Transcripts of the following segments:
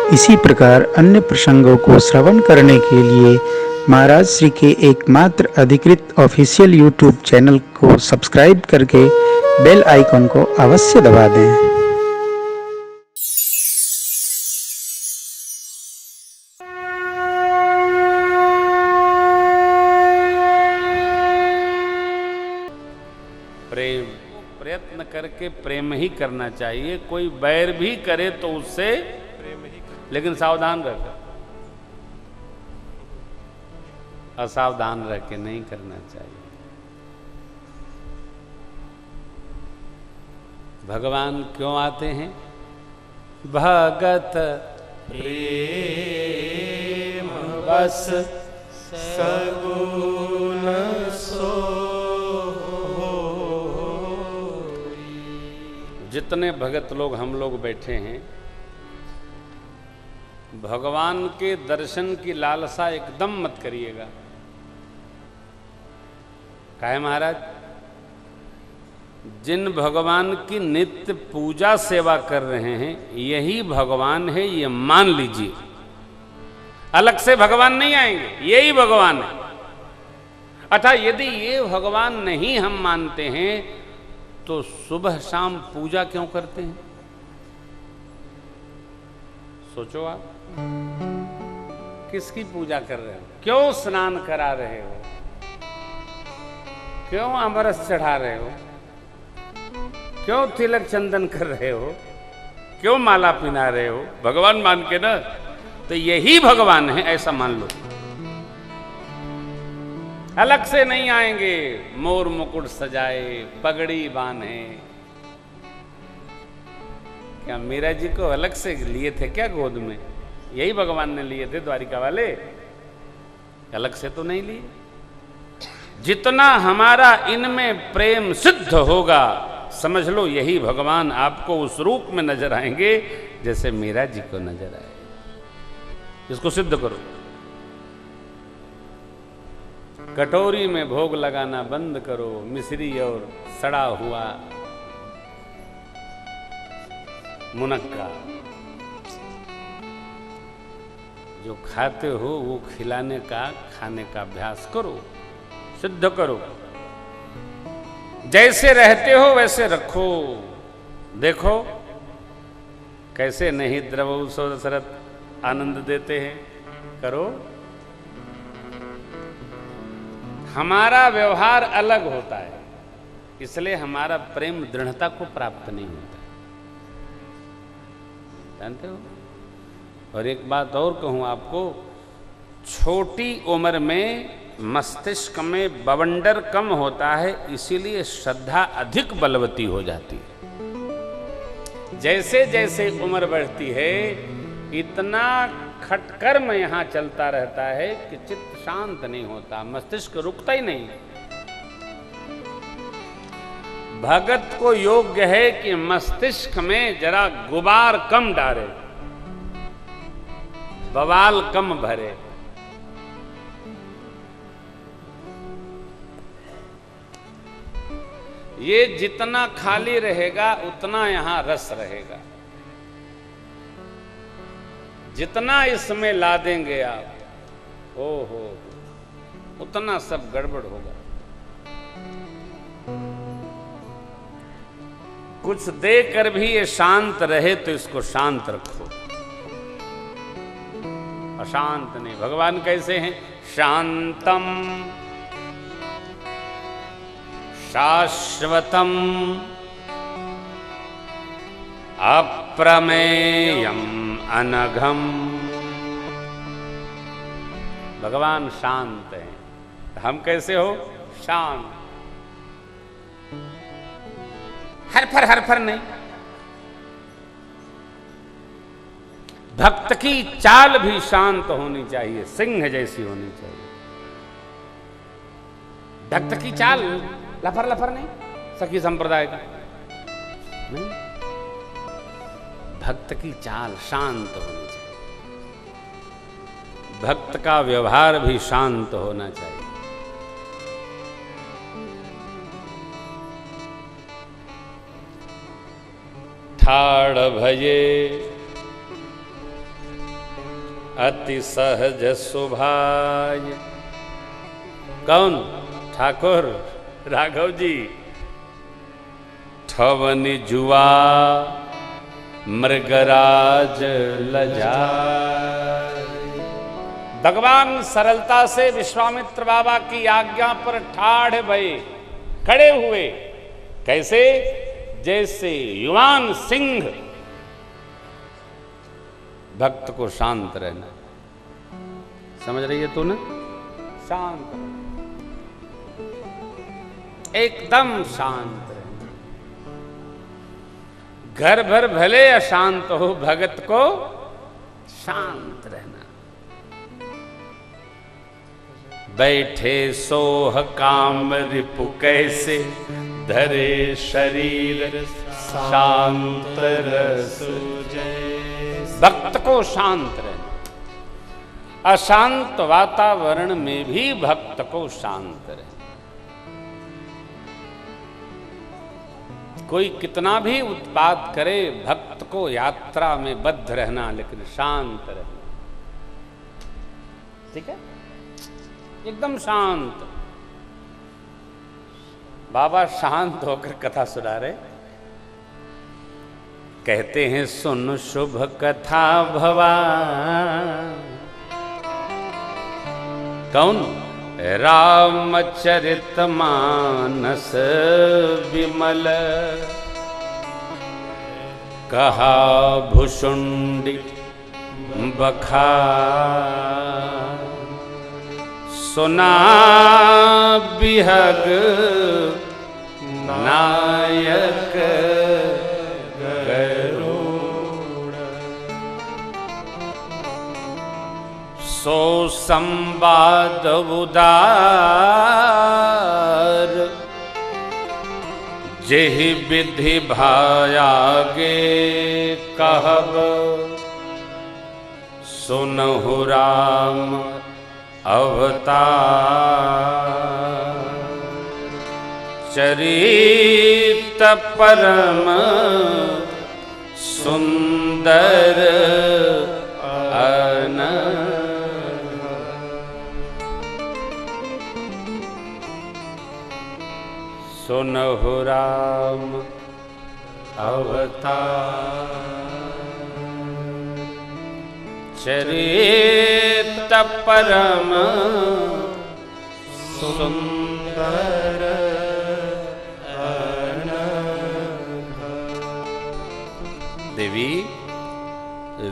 इसी प्रकार अन्य प्रसंगों को श्रवण करने के लिए महाराज श्री के एकमात्र अधिकृत ऑफिशियल यूट्यूब चैनल को सब्सक्राइब करके बेल आइकन को अवश्य दबा दें। प्रेम, प्रयत्न करके प्रेम ही करना चाहिए। कोई बैर भी करे तो उससे प्रेम ही, लेकिन सावधान रहकर, असावधान रह के नहीं करना चाहिए। भगवान क्यों आते हैं? भगत प्रेम बस सगुन सो। जितने भगत लोग हम लोग बैठे हैं, भगवान के दर्शन की लालसा एकदम मत करिएगा। काहे महाराज? जिन भगवान की नित्य पूजा सेवा कर रहे हैं यही भगवान है, ये मान लीजिए। अलग से भगवान नहीं आएंगे, यही भगवान है। अर्थात यदि ये भगवान नहीं हम मानते हैं तो सुबह शाम पूजा क्यों करते हैं? सोचो आप, किसकी पूजा कर रहे हो? क्यों स्नान करा रहे हो? क्यों अमरस चढ़ा रहे हो? क्यों तिलक चंदन कर रहे हो? क्यों माला पिना रहे हो? भगवान मान के ना, तो यही भगवान है ऐसा मान लो। अलग से नहीं आएंगे, मोर मुकुट सजाए, पगड़ी बांधे। क्या मीरा जी को अलग से लिए थे क्या गोद में? यही भगवान ने लिए थे द्वारिका वाले, अलग से तो नहीं लिए। जितना हमारा इनमें प्रेम सिद्ध होगा, समझ लो यही भगवान आपको उस रूप में नजर आएंगे जैसे मीरा जी को नजर आए। इसको सिद्ध करो। कटोरी में भोग लगाना बंद करो, मिश्री और सड़ा हुआ मुनक्का जो खाते हो वो खिलाने का, खाने का अभ्यास करो, सिद्ध करो। जैसे रहते हो वैसे रखो। देखो कैसे नहीं द्रवौ सो दशरथ आनंद देते हैं। करो। हमारा व्यवहार अलग होता है, इसलिए हमारा प्रेम दृढ़ता को प्राप्त नहीं होता, जानते हो। और एक बात और कहूं आपको, छोटी उम्र में मस्तिष्क में बवंडर कम होता है, इसीलिए श्रद्धा अधिक बलवती हो जाती है। जैसे जैसे उम्र बढ़ती है इतना खटकर्म यहां चलता रहता है कि चित्त शांत नहीं होता, मस्तिष्क रुकता ही नहीं। भगत को योग्य है कि मस्तिष्क में जरा गुबार कम डाले, बवाल कम भरे। ये जितना खाली रहेगा उतना यहां रस रहेगा। जितना इसमें ला देंगे आप, ओहो, उतना सब गड़बड़ होगा। कुछ देकर भी ये शांत रहे तो इसको शांत रखो, अशांत नहीं। भगवान कैसे हैं? शांतम शाश्वतम अप्रमेयम अनघम। भगवान शांत हैं। हम कैसे हो? शांत, हरफर नहीं। भक्त की चाल भी शांत होनी चाहिए, सिंह जैसी होनी चाहिए। भक्त की चाल लफर नहीं, सखी संप्रदाय का नहीं। भक्त की चाल शांत होनी चाहिए। भक्त का व्यवहार भी शांत होना चाहिए। ठाड़ भये अति सहज सुभाय। कौन? ठाकुर राघव जी। ठवनि जुआ मृगराज लजाय। भगवान सरलता से विश्वामित्र बाबा की आज्ञा पर ठाढ़ भये, खड़े हुए। कैसे? जैसे युवान सिंह। भक्त को शांत रहना, समझ रही है तू ना? शांत, एकदम शांत रहना। घर भर भले अशांत हो, भगत को शांत रहना। बैठे सोह काम रिपु कैसे, धरे शरीर शांत रस। भक्त को शांत रहना। अशांत वातावरण में भी भक्त को शांत रहना। कोई कितना भी उत्पात करे, भक्त को यात्रा में बद्ध रहना, लेकिन शांत रहना। ठीक है? एकदम शांत। बाबा शांत होकर कथा सुना रहे। कहते हैं सुन शुभ कथा भवान। कौन? रामचरित मानस विमल। कहा भुषुंडी बखा। सुना बिहग नायक गरुड़। सो संवाद उदार जेहि विधि भायागे कहब। सुनहु राम अवतार चरित परम सुंदर अनघ। सुनहु राम अवतार चरित परम सुंदर अनघ। देवी,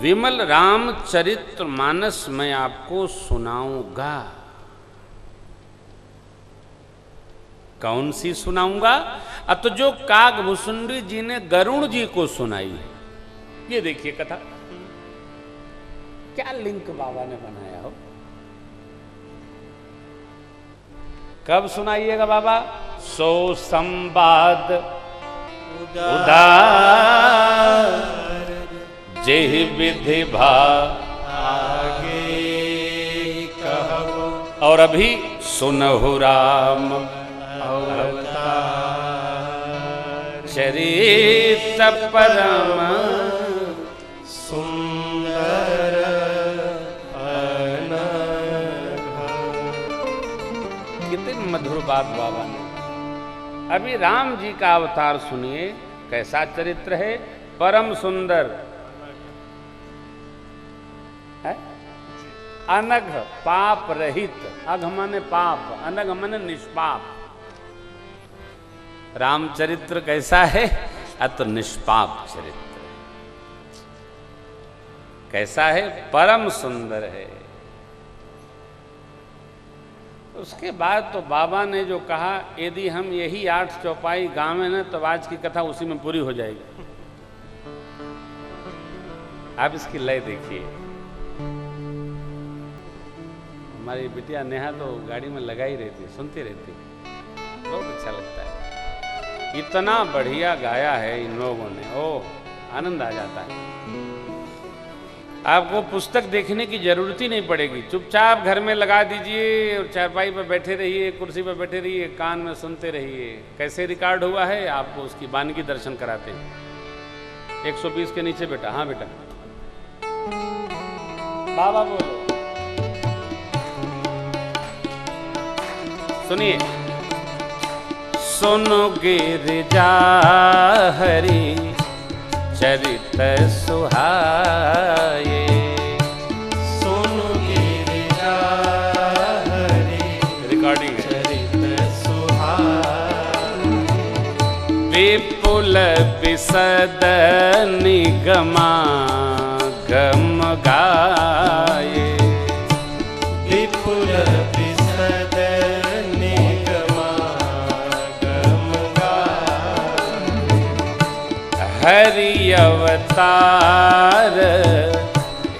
विमल रामचरित्र मानस मैं आपको सुनाऊंगा। कौन सी सुनाऊंगा? तो जो कागभूषुंडी जी ने गरुण जी को सुनाई है। ये देखिए कथा, क्या लिंक बाबा ने बनाया हो। कब सुनाइएगा बाबा? सो संवाद उदार जेहि विधि भागे कहबो। और अभी सुनहु राम अवतार चरित परम सुंदर अनघ। कितनी मधुर बात बाबा ने। अभी राम जी का अवतार सुनिए, कैसा चरित्र है, परम सुंदर है। अनघ पाप रहित। अघ माने पाप, अनघ माने निष्पाप। रामचरित्र कैसा है? तो निष्पाप चरित्र। कैसा है? परम सुंदर है। उसके बाद तो बाबा ने जो कहा, यदि हम यही 8 चौपाई गावें ना, तो आज की कथा उसी में पूरी हो जाएगी। आप इसकी लय देखिए। हमारी बिटिया नेहा तो गाड़ी में लगा ही रहती, सुनती रहती, बहुत अच्छा लगता है। इतना बढ़िया गाया है इन लोगों ने, ओह आनंद आ जाता है। आपको पुस्तक देखने की जरूरत ही नहीं पड़ेगी, चुपचाप घर में लगा दीजिए और चारपाई पर बैठे रहिए, कुर्सी पर बैठे रहिए, कान में सुनते रहिए। कैसे रिकॉर्ड हुआ है आपको उसकी बानगी दर्शन कराते हैं। 120 के नीचे बेटा, हाँ बेटा। बाबा बोलो। सुनिए। सुनो गिरिजा हरि चरित सुहाए, सुनो गिरिजा हरि रिकॉर्डिंग है। चरित सुहाए, विपुल विशद निगमा गम गाये, विपुल विशद निगमा गम गाये, हरि अवतार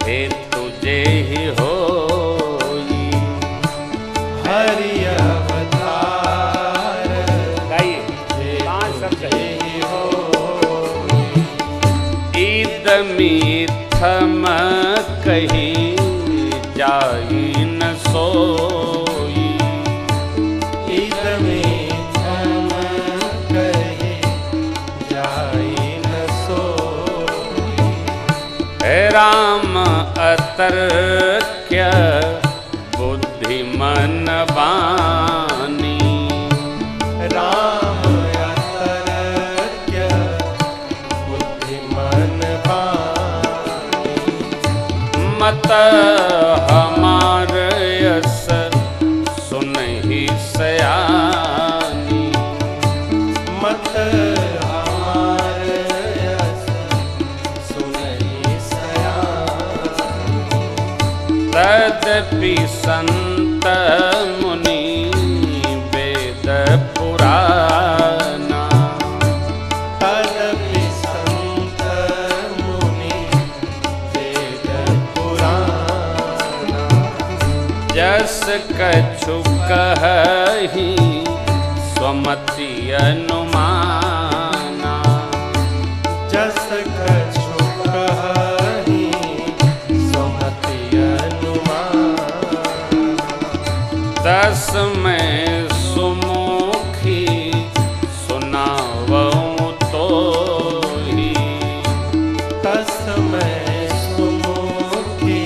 हे तुझे ही होई। हरि अवतार गाइए हे 5 शब्द है। तुझे होई। इदमिथम कही जाई न सोई, इदमिथम कही जाई न सोई। राम अतर्क्य बुद्धिमन बानी, राम अतर्क्य बुद्धिमन बानी। मत हमार यस सुनहि सयानी, मत हमार यस सुनहि सयानी। तदपि संत मुनि वेद पुराना, तदपि संत मुनि वेद पुराना। जस कछु कहि स्वमति अनुमाना, जस कछु कहि सुमति अनुमाना। दस मैं सुमुखी सुनावऊं तोहि, तस्मै सुमुखी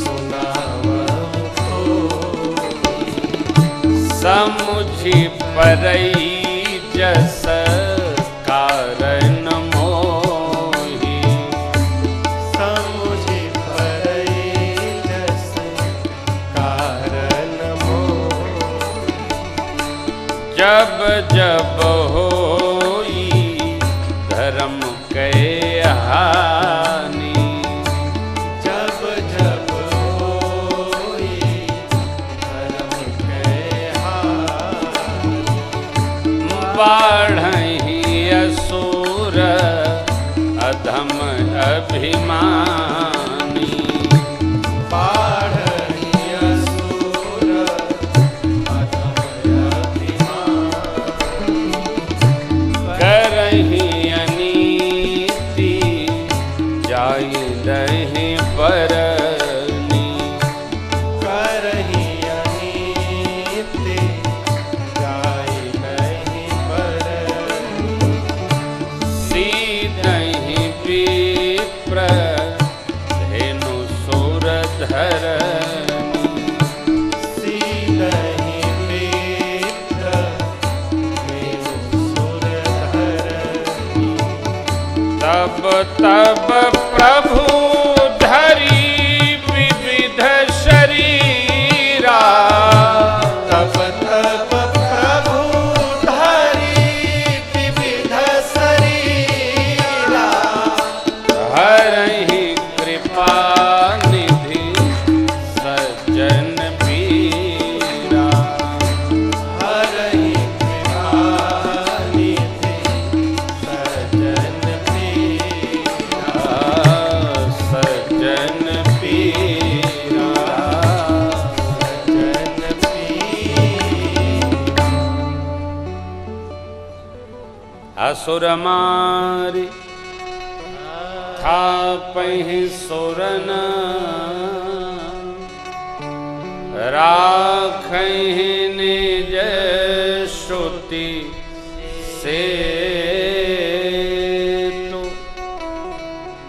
सुनावऊं तोहि। समुझि परई जस कारण मोहि, समुझि परई जस कारण मोहि। जब जब होई धर्म के हानि, जब जब होई धर्म के हानि। बाढ़हि असुर अधम अभिमानी, बाढ़हि असुर अधम अभिमानी। करहि अनीति जाई रहि बरनी, करहि अनीति जाई नहीं बरनी। सीधहि विप्र धेनु सुर धरनी, सीधहि विप्र धेनु सुर धरनी। तब तब प्रभु धरी विविध शरीरा, तब तब प्रभु धरि विविध शरीरा। हरहि कृपा निधि सज्जन पीरा, हरहि कृपा निधि सज्जन पीरा। सज्जन पीरा। सज्जन पीरा। असुर मारि थापहि सुरन, राखहि निज श्रुति से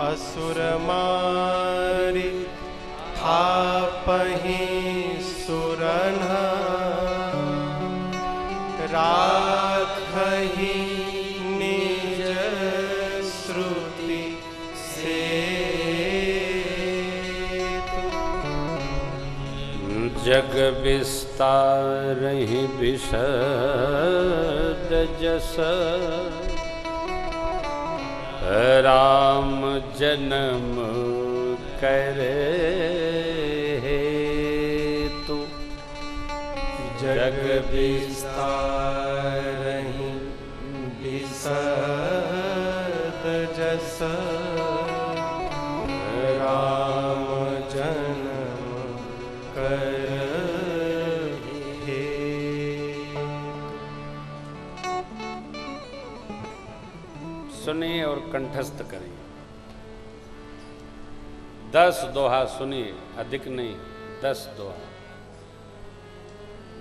असुर मारि थापहि सुरन्हा राखहि निज श्रुति सेतु। जग विस्तारहि विशद जस राम जन्म करे हेतु। जग विस्तारहि विशद जस राम जन्म करहि। सुनिए और कंठस्थ करिए। 10 दोहा सुनिए, अधिक नहीं, 10 दोहा।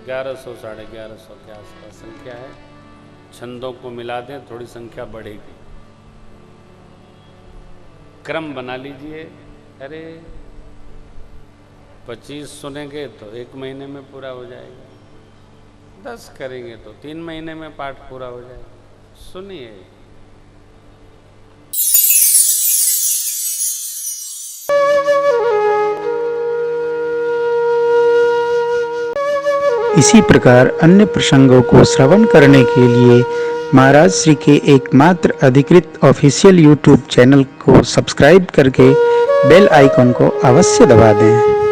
1100 साढ़े 1100 के आसपास संख्या है। छंदों को मिला दें, थोड़ी संख्या बढ़ेगी। क्रम बना लीजिए। अरे 25 सुनेंगे तो 1 महीने में पूरा हो जाएगा, 10 करेंगे तो 3 महीने में पाठ पूरा हो जाएगा। सुनिए। इसी प्रकार अन्य प्रसंगों को श्रवण करने के लिए महाराज श्री के एकमात्र अधिकृत ऑफिशियल यूट्यूब चैनल को सब्सक्राइब करके बेल आइकन को अवश्य दबा दें।